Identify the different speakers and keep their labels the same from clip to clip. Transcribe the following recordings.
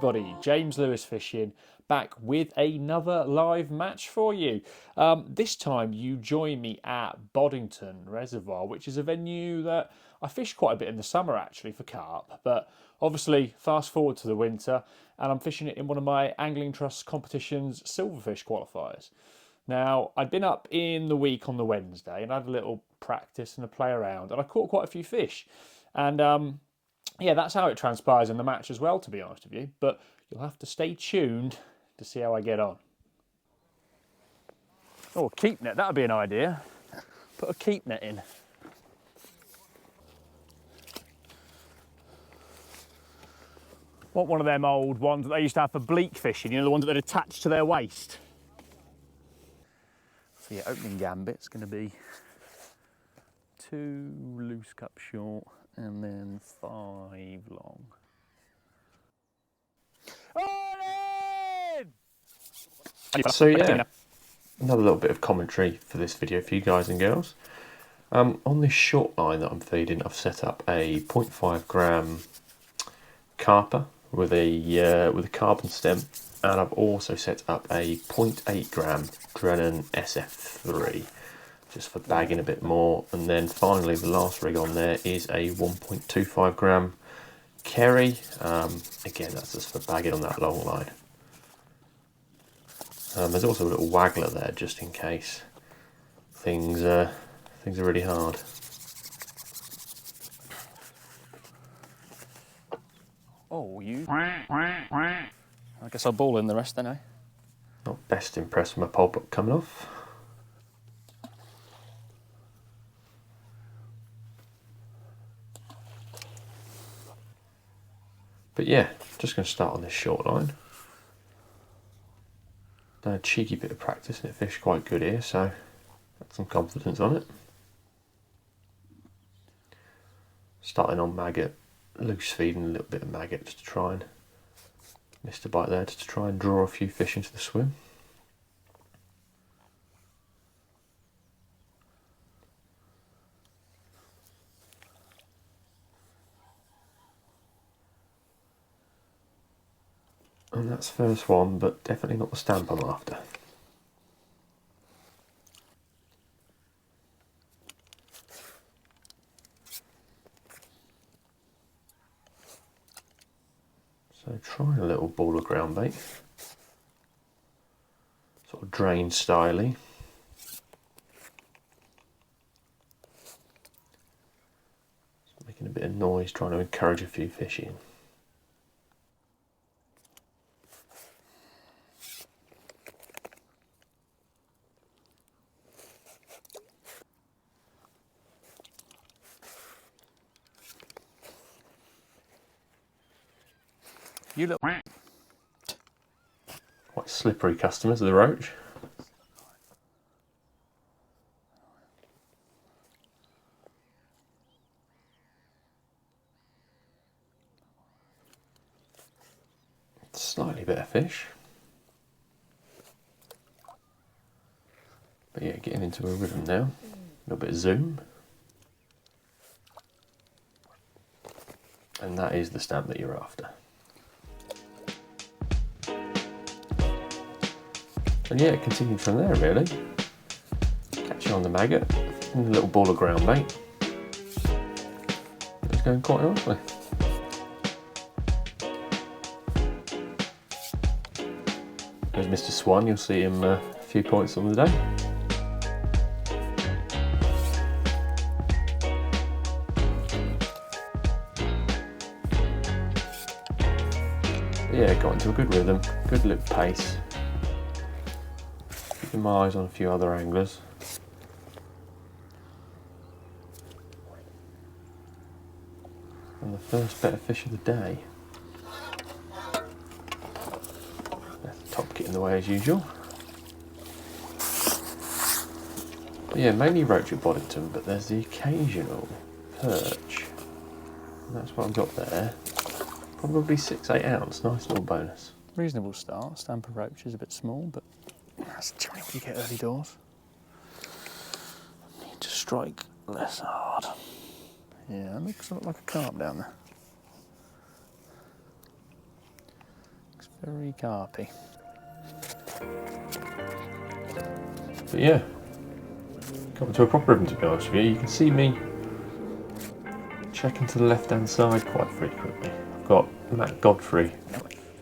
Speaker 1: everybody, James Lewis Fishing back with another live match for you. This time you join me at Boddington Reservoir, which is a venue that I fish quite a bit in the summer actually for carp, but obviously fast forward to the winter and I'm fishing it in one of my Angling Trust competition's SilverFish qualifiers. Now, I'd been up in the week on the Wednesday and I had a little practice and a play around and I caught quite a few fish. And yeah, that's how it transpires in the match as well, to be honest with you. But you'll have to stay tuned to see how I get on. Oh, a keep net, that would be an idea. Put a keep net in. Want one of them old ones that they used to have for bleak fishing, you know, the ones that they'd attach to their waist. So yeah, opening gambit's going to be 2 loose cup short and then 5 long.
Speaker 2: So yeah, another little bit of commentary for this video for you guys and girls. On this short line that I'm feeding, I've set up a 0.5 gram carper with a carbon stem, and I've also set up a 0.8 gram Drennan SF3 just for bagging a bit more. And then finally the last rig on there is a 1.25 gram Kerry. Again, that's just for bagging on that long line. There's also a little waggler there just in case things are really hard.
Speaker 1: Oh, you. I guess I'll ball in the rest then, eh?
Speaker 2: Not best impressed with my pole block coming off. But yeah, just going to start on this short line. Done a cheeky bit of practice and it fished quite good here, so got some confidence on it. Starting on maggot, loose feeding a little bit of maggot just to try and, missed a bite there, just to try and draw a few fish into the swim. And that's first one, but definitely not the stamp I'm after. So trying a little ball of ground bait, sort of drain styly. Making a bit of noise, trying to encourage a few fish in.
Speaker 1: You look.
Speaker 2: Quite slippery customers of the Roach. Slightly better fish. But yeah, getting into a rhythm now. A little bit of zoom. And that is the stamp that you're after. And yeah, it continued from there really. Catching on the maggot and a little ball of ground bait. It was going quite nicely. There's Mr. Swan, you'll see him a few points on the day. But yeah, got into a good rhythm, good little pace. Keeping my eyes on a few other anglers. And the first better fish of the day. Top get in the way as usual. But yeah, mainly roach at Boddington, but there's the occasional perch. And that's what I've got there. Probably 6-8 ounce, nice little bonus.
Speaker 1: Reasonable start. Stamp of roach is a bit small, but that's generally what you get early doors. Need to strike less hard. Yeah, it looks like a carp down there. Very carpy.
Speaker 2: But yeah, coming to a proper rhythm, to be honest with you. You can see me checking to the left-hand side quite frequently. I've got Matt Godfrey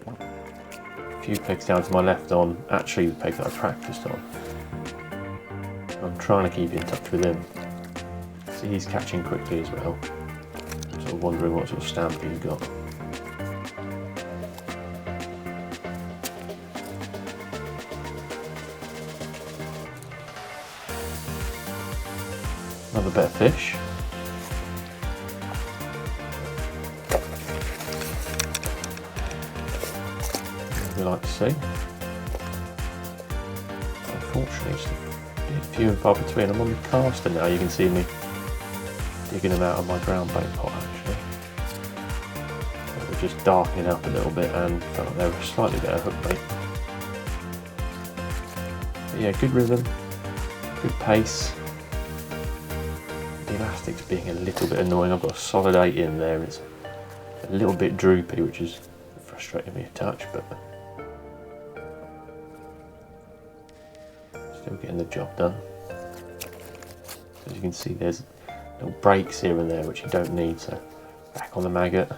Speaker 2: a few pegs down to my left on actually the peg that I practiced on. I'm trying to keep in touch with him. See, he's catching quickly as well. I'm sort of wondering what sort of stamp he's got. Another better fish. We like to see. Unfortunately, it's a bit few and far between. I'm on the caster now. You can see me digging them out of my ground bait pot actually. They were just darkening up a little bit and felt like they were a slightly better hook bait. But yeah, good rhythm, good pace. The elastic's being a little bit annoying. I've got a solid 8 in there and it's a little bit droopy, which is frustrating me a touch, but still getting the job done. As you can see, there's little breaks here and there which you don't need, so back on the maggot.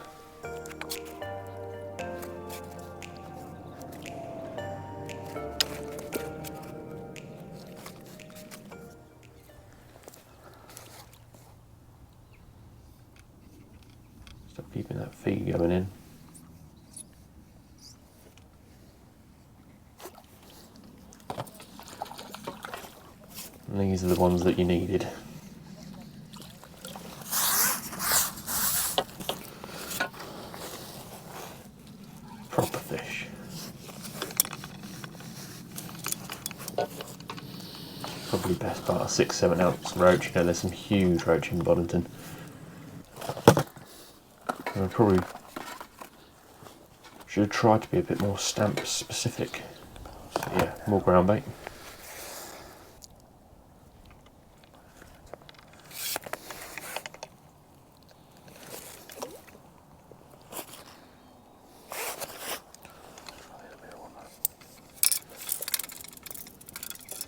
Speaker 2: Still keeping that feed going in. And these are the ones that you needed. Proper fish. Probably best part of 6-7 ounce roach. You know, there's some huge roach in Boddington. And I probably should have tried to be a bit more stamp specific. So yeah, more ground bait.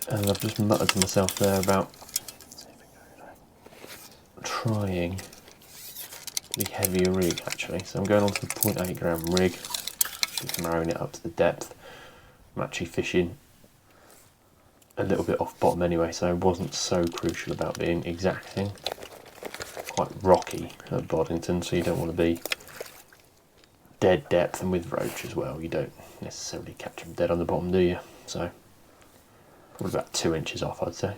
Speaker 2: And I've just muttered to myself there about trying the heavier rig actually. So I'm going on to the 0.8 gram rig, just marrying it up to the depth. I'm actually fishing a little bit off bottom anyway, so it wasn't so crucial about being exacting. Quite rocky at Boddington, so you don't want to be dead depth, and with roach as well, you don't necessarily catch them dead on the bottom, do you? So probably about 2 inches off, I'd say.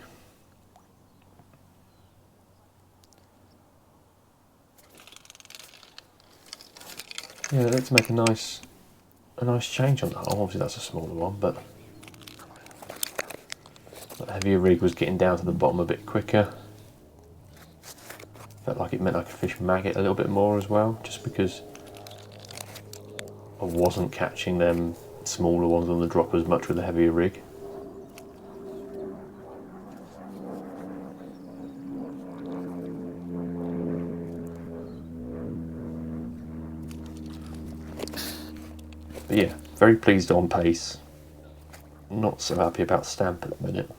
Speaker 2: Yeah, let's make a nice change on that. Obviously that's a smaller one, but that heavier rig was getting down to the bottom a bit quicker. Felt like it meant I could fish maggot a little bit more as well, just because I wasn't catching them smaller ones on the drop as much with the heavier rig. But yeah, very pleased on pace. Not so happy about stamp at the minute.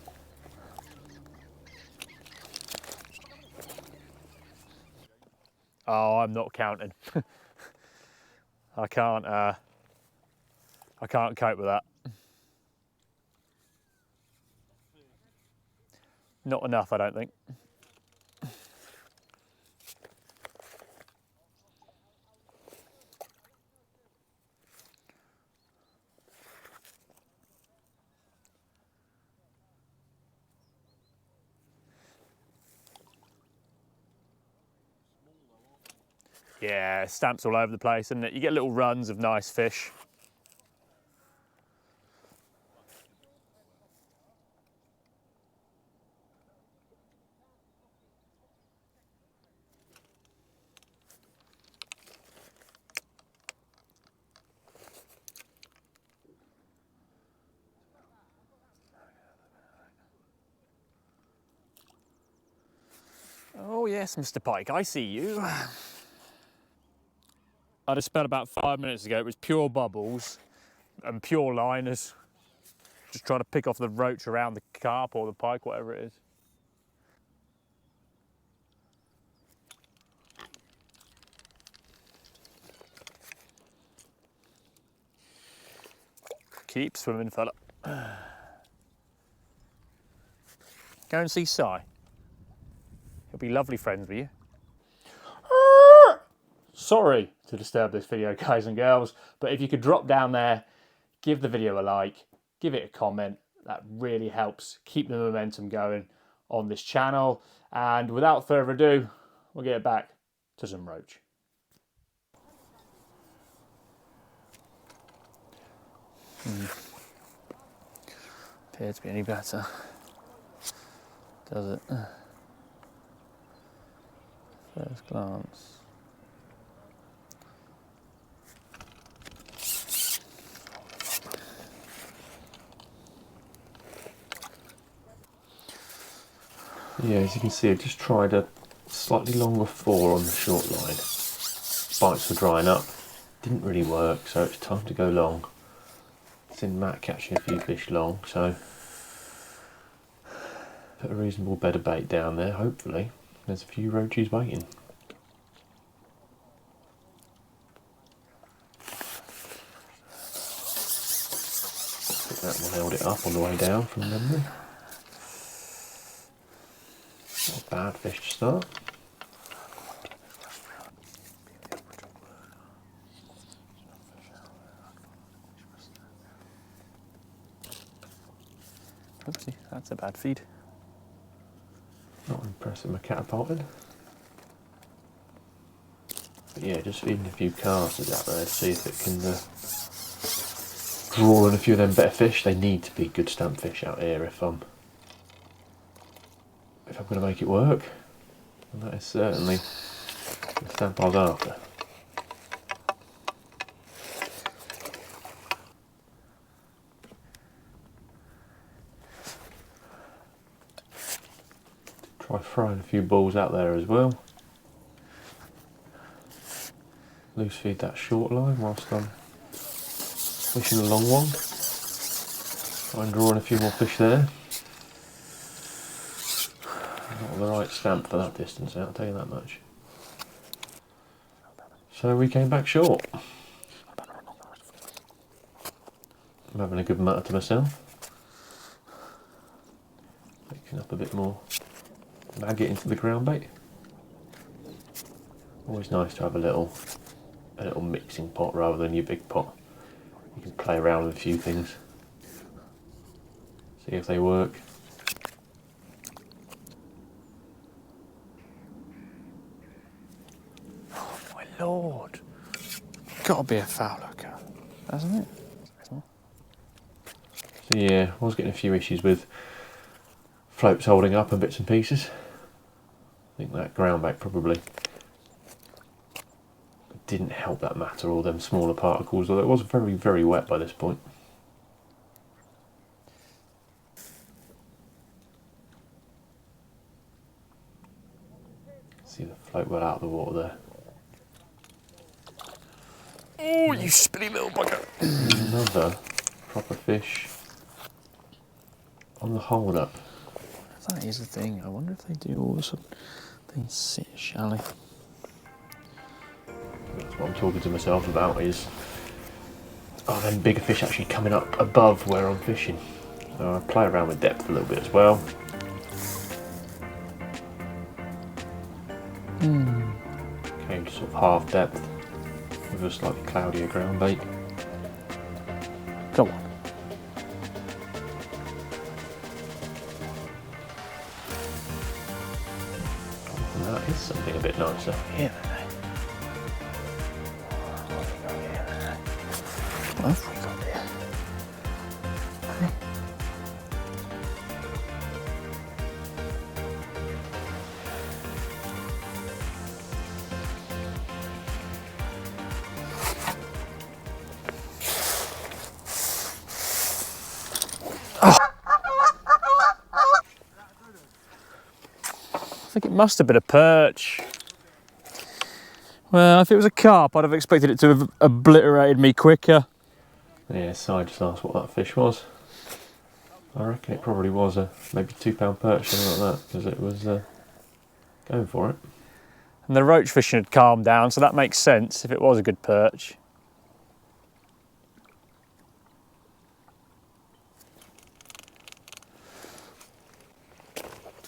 Speaker 1: Oh, I'm not counting. I can't cope with that. Not enough, I don't think. Yeah, stamps all over the place, isn't it? You get little runs of nice fish. Oh yes, Mr. Pike, I see you. I just spent about 5 minutes ago, it was pure bubbles. and pure liners. Just trying to pick off the roach around the carp or the pike, whatever it is. Keep swimming, fella. Go and see Si. He'll be lovely friends with you. Sorry to disturb this video, guys and girls, but if you could drop down there, give the video a like, give it a comment, that really helps keep the momentum going on this channel. And without further ado, we'll get back to some roach. Appears to be any better, does it? First glance.
Speaker 2: Yeah, as you can see, I just tried a slightly longer 4 on the short line. Bites were drying up, didn't really work, so it's time to go long. Seen Matt catching a few fish long, so put a reasonable bed of bait down there. Hopefully there's a few roaches waiting. I think that one held it up on the way down from memory. Not a bad fish to start.
Speaker 1: Oopsie, that's a bad feed.
Speaker 2: Not impressing my catapulted. But yeah, just feeding a few casters out there to see if it can draw in a few of them better fish. They need to be good stamp fish out here if I'm going to make it work. And that is certainly the stamp I was after. Try throwing a few balls out there as well. Loose feed that short line whilst I'm fishing a long one. Try and draw in a few more fish there. Not the right stamp for that distance out, I'll tell you that much. So we came back short. I'm having a good mutter to myself. Mixing up a bit more maggot into the ground bait. Always nice to have a little mixing pot rather than your big pot. You can play around with a few things, see if they work.
Speaker 1: Oh my lord! Gotta be a foul hooker, hasn't it?
Speaker 2: So yeah, I was getting a few issues with floats holding up and bits and pieces. I think that ground bait probably didn't help that matter, all them smaller particles, although it was very, very wet by this point. See the float well out of the water there.
Speaker 1: Oh, you spitty little bugger!
Speaker 2: Another proper fish on the hold up.
Speaker 1: That is the thing. I wonder if they do all of a sudden things sit shallow.
Speaker 2: That's what I'm talking to myself about, is are them bigger fish actually coming up above where I'm fishing? So I play around with depth a little bit as well. Came to sort of half depth with a slightly cloudier ground bait.
Speaker 1: Come on.
Speaker 2: And that is something a bit nicer.
Speaker 1: Yeah. What have we got here? I think it must have been a perch. Well, if it was a carp, I'd have expected it to have obliterated me quicker.
Speaker 2: Yeah, Si just asked what that fish was. I reckon it probably was a maybe £2 perch, something like that, because it was going for it.
Speaker 1: And the roach fishing had calmed down, so that makes sense if it was a good perch.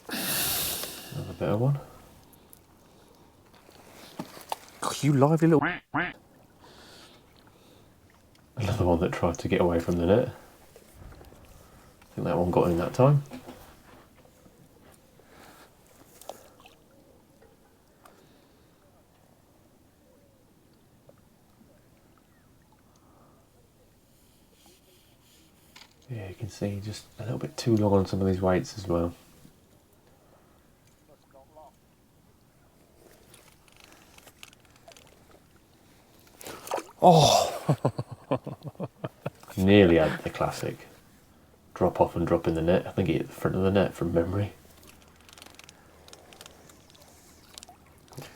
Speaker 2: Another better one.
Speaker 1: God, you lively little...
Speaker 2: Another one that tried to get away from the net. I think that one got in that time. Yeah, you can see just a little bit too long on some of these weights as well.
Speaker 1: Oh!
Speaker 2: Nearly had the classic drop off and drop in the net. I think he hit the front of the net from memory.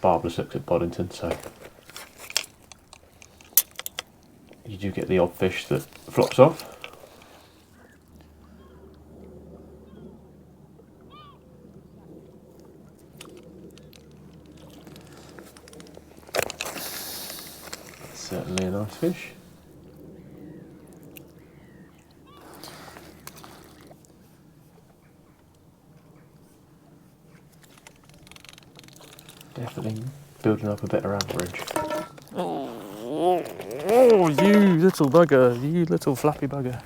Speaker 2: Barbless looks at Boddington, so you do get the odd fish that flops off. That's certainly a nice fish. Definitely building up a better average.
Speaker 1: Oh, you little bugger, you little flappy bugger.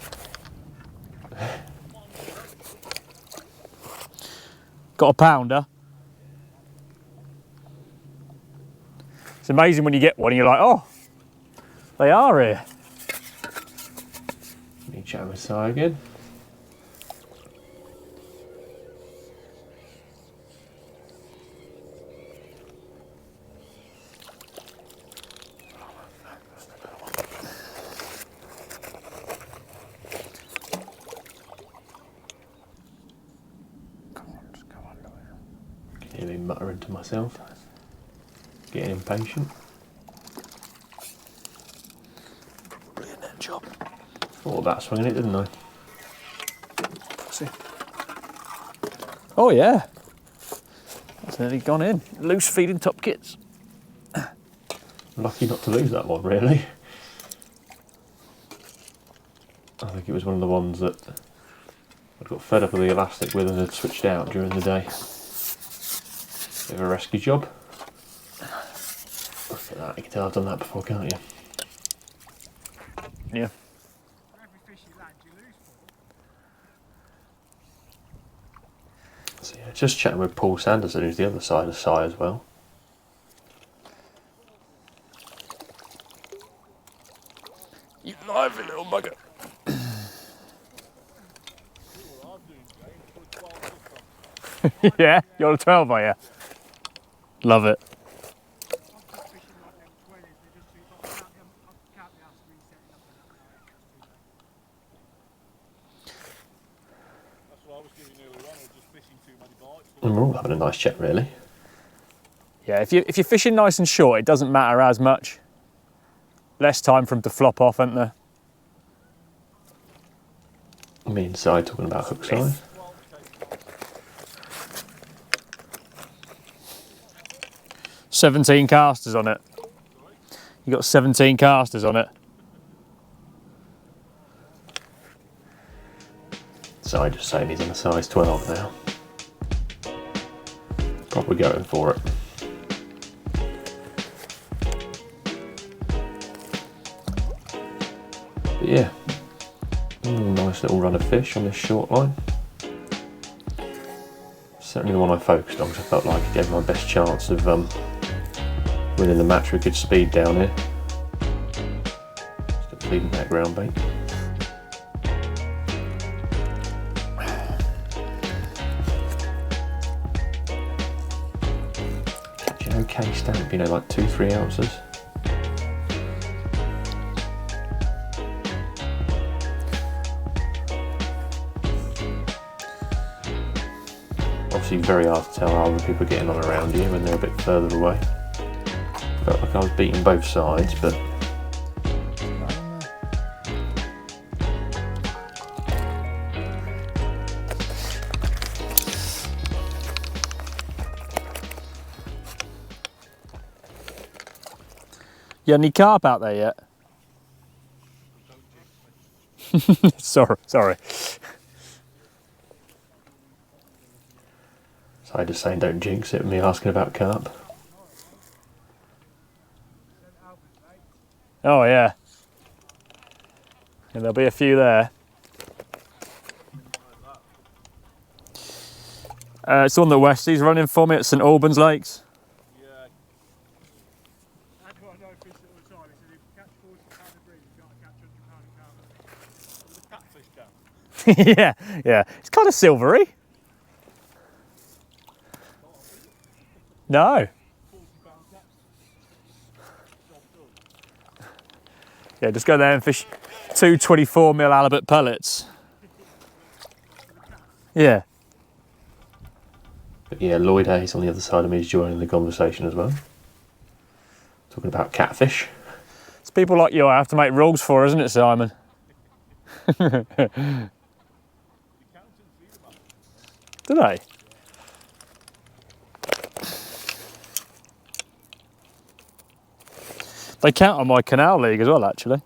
Speaker 1: Got a pounder. It's amazing when you get one and you're like, oh, they are here.
Speaker 2: Me chat with Si again. Can hear me muttering to myself, getting impatient.
Speaker 1: Probably a net job.
Speaker 2: Thought about swinging it, didn't I?
Speaker 1: See. Oh yeah, that's nearly gone in. Loose feeding top kits.
Speaker 2: Lucky not to lose that one, really. I think it was one of the ones that I got fed up with the elastic with and had switched out during the day. Bit of a rescue job. Look at that, you can tell I've done that before, can't you?
Speaker 1: Yeah.
Speaker 2: So yeah, just chatting with Paul Sanderson, who's the other side of Si as well.
Speaker 1: You lively little bugger. Yeah, you're a 12, are you? Love it.
Speaker 2: And we're all having a nice chat, really.
Speaker 1: Yeah, if you're fishing nice and short, it doesn't matter as much. Less time for them to flop off, isn't there?
Speaker 2: Me and Si talking about hook size.
Speaker 1: "17 casters on it." You got 17 casters on it.
Speaker 2: Si just saying he's on a size 12 now. Probably going for it. But yeah, nice little run of fish on this short line. Certainly the one I focused on because I felt like it gave my best chance of winning the match with good speed down here. Still feeding that ground bait. Catch an okay stamp, you know, like 2-3 ounces. Obviously very hard to tell how other people are getting on around you when they're a bit further away. Felt like I was beating both sides, but
Speaker 1: You had any carp out there yet? Sorry.
Speaker 2: So I just saying don't jinx it with me asking about carp.
Speaker 1: Oh yeah. There'll be a few there. It's on the Westies running for me at St Albans Lakes.
Speaker 3: Yeah. That's what I know fish all the time. He said if you catch 40 pound of bream, you've got to catch 100 pound of carp. With a catfish down.
Speaker 1: Yeah. It's kind of silvery. No.
Speaker 3: 40 pound catfish.
Speaker 1: Yeah, just go there and fish 2 24mm halibut pellets. Yeah.
Speaker 2: But yeah, LiQWYD, he's on the other side of me, is joining the conversation as well. Talking about catfish.
Speaker 1: It's people like you I have to make rules for, isn't it, Simon? Do they? They count on my canal league as well, actually.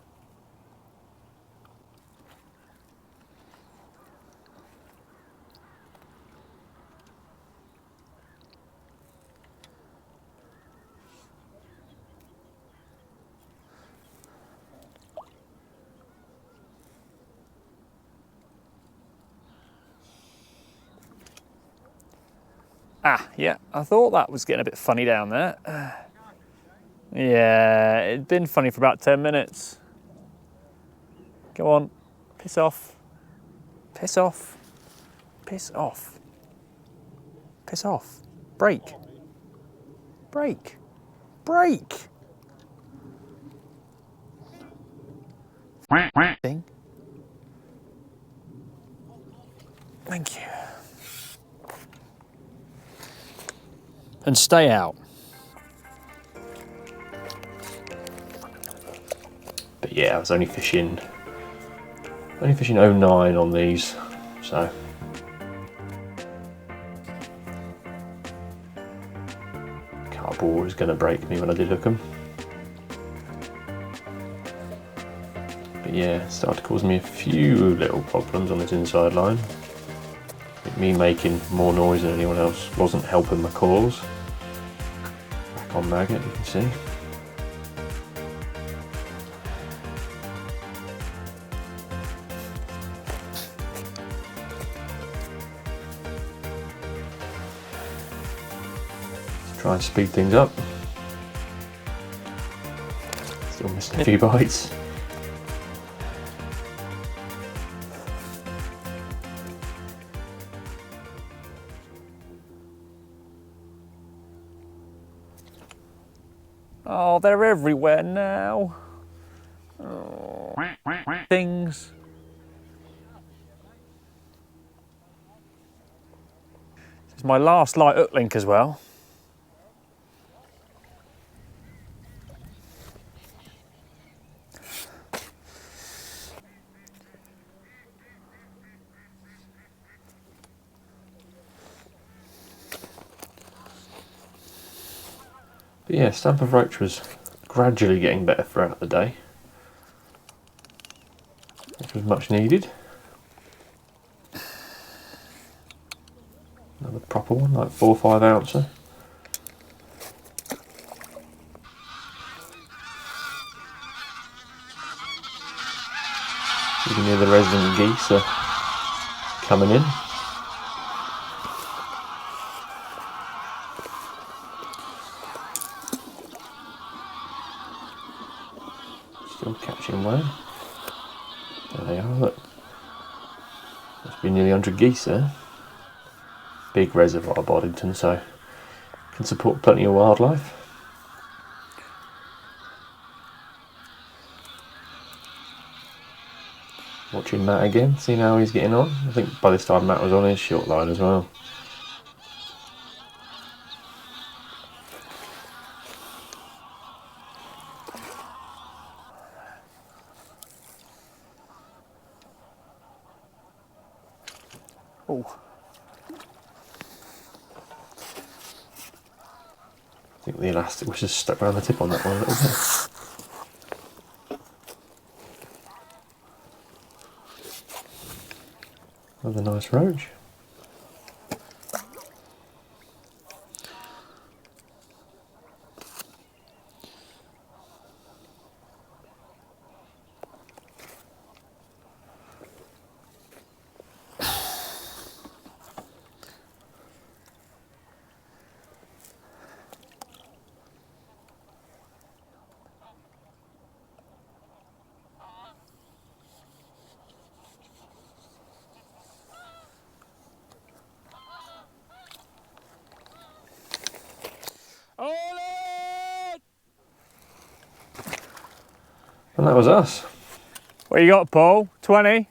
Speaker 1: Ah, yeah, I thought that was getting a bit funny down there. Yeah, it'd been funny for about 10 minutes. Go on, piss off. Piss off. Piss off. Piss off. Break. Break. Break. Thing. Thank you. And stay out.
Speaker 2: But yeah, I was only fishing 09 on these, so cardboard is going to break me when I did hook them. But yeah, it started to cause me a few little problems on this inside line. Me making more noise than anyone else wasn't helping my cause. Back on maggot, you can see. Let's try and speed things up. Still missing a few bites.
Speaker 1: Oh, they're everywhere now. Oh, things. This is my last light hook link as well.
Speaker 2: But yeah, stamp of roach was gradually getting better throughout the day, which was much needed. Another proper one, like 4 or 5 ouncer. You can hear the resident geese are coming in. Still catching well. There they are, look. Must be nearly 100 geese there. Big reservoir, Boddington, so can support plenty of wildlife. Watching Matt again, seeing how he's getting on. I think by this time Matt was on his short line as well.
Speaker 1: Oh.
Speaker 2: I think the elastic was just stuck around the tip on that one a little bit. Another nice roach. And that was us.
Speaker 1: What you got, Paul? 20?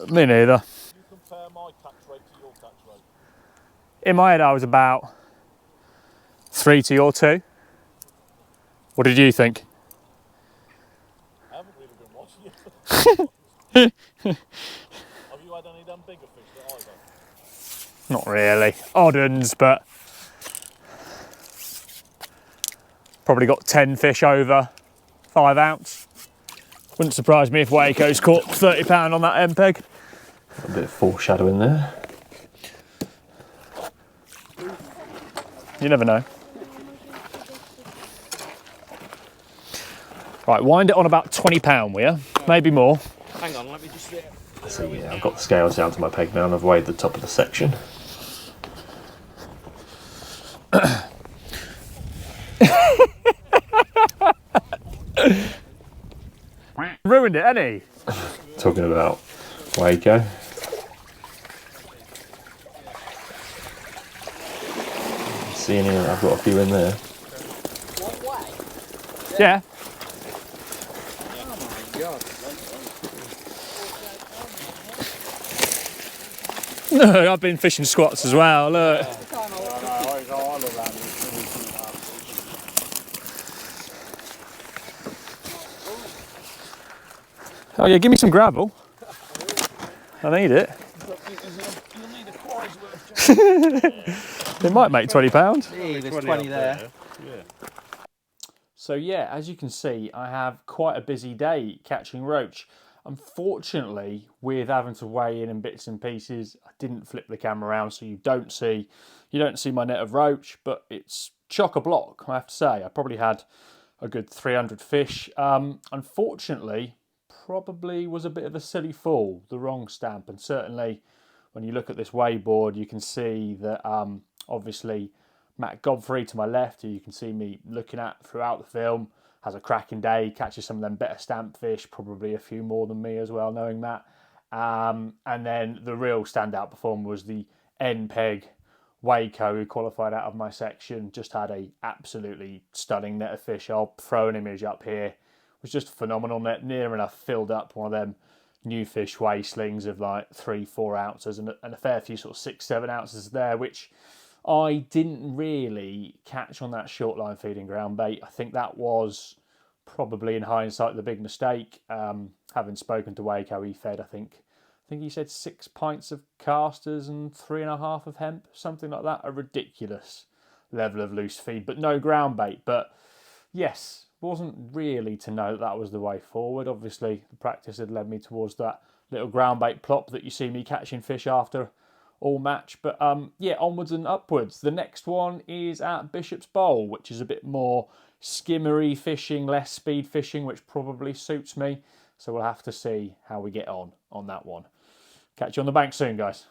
Speaker 1: Me neither.
Speaker 4: You compare my catch rate to your catch rate.
Speaker 1: In my head, I was about 3 to your 2. What did you think?
Speaker 4: I haven't really been watching it. Have you had any of them bigger fish that I've had?
Speaker 1: Not really. Odd uns, but probably got 10 fish over 5 ounce. Wouldn't surprise me if Waco's caught £30 on that MPEG.
Speaker 2: A bit of foreshadowing there.
Speaker 1: You never know. Right, wind it on about £20, will you? Maybe more.
Speaker 4: Hang on, let me just...
Speaker 2: So yeah, I've got the scales down to my peg now and I've weighed the top of the section.
Speaker 1: Ruined it, ain't he?
Speaker 2: Talking about Waco. Seeing here, I've got a few in there.
Speaker 1: Yeah. No, I've been fishing squats as well, look. Oh yeah, give me some gravel. I need it. It might make £20.
Speaker 5: Hey, there's 20 there.
Speaker 1: So yeah, as you can see, I have quite a busy day catching roach. Unfortunately, with having to weigh in bits and pieces, I didn't flip the camera around, so you don't see my net of roach, but it's chock-a-block, I have to say. I probably had a good 300 fish. Unfortunately, probably was a bit of a silly fall, the wrong stamp, and certainly when you look at this weigh board, you can see that obviously Matt Godfrey to my left, who you can see me looking at throughout the film, has a cracking day, catches some of them better stamp fish, probably a few more than me as well, knowing that. And then the real standout performer was the NPEG Waco, who qualified out of my section, just had a absolutely stunning net of fish. I'll throw an image up here. It was just a phenomenal net, near enough filled up one of them new fish weigh slings of like 3-4 ounces and a fair few sort of 6-7 ounces there, which I didn't really catch on that short line feeding ground bait. I think that was probably in hindsight the big mistake. Having spoken to Waco, he fed I think he said 6 pints of casters and 3.5 of hemp, something like that. A ridiculous level of loose feed, but no ground bait. But yes, wasn't really to know that was the way forward. Obviously, the practice had led me towards that little ground bait plop that you see me catching fish after all match. But yeah, onwards and upwards. The next one is at Bishop's Bowl, which is a bit more skimmery fishing, less speed fishing, which probably suits me. So we'll have to see how we get on that one. Catch you on the bank soon, guys.